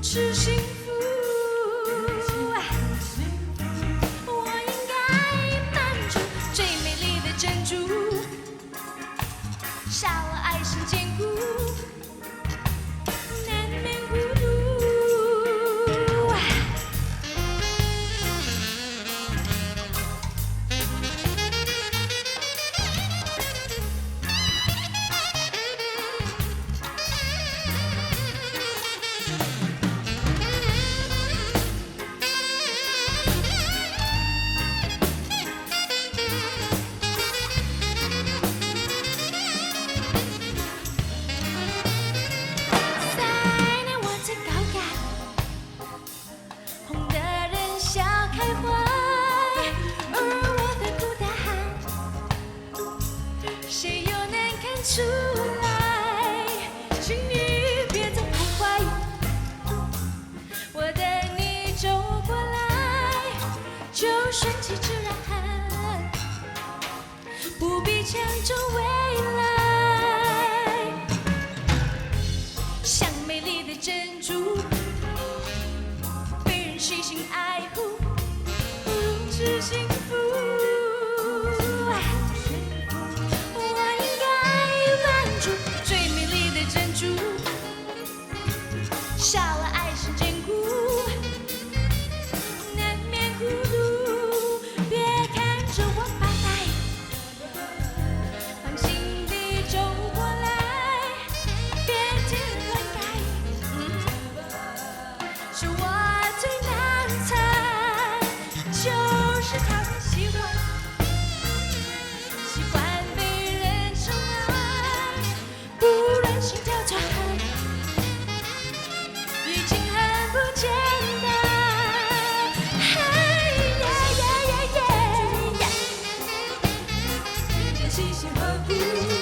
是幸福。我应该满足最美丽的珍珠，少了爱心坚固，难免孤独。出来，请你别再徘徊，我等你走过来，就顺其自然，不必强求未来。像美丽的珍珠，被人细心爱护，如此幸福。少了爱心坚固，难免孤独。别看着我发呆，放心地走过来，别听人乱改。是我最难猜，就是讨人喜欢，习惯被人宠爱，不忍心跳船。不简单，细心呵护。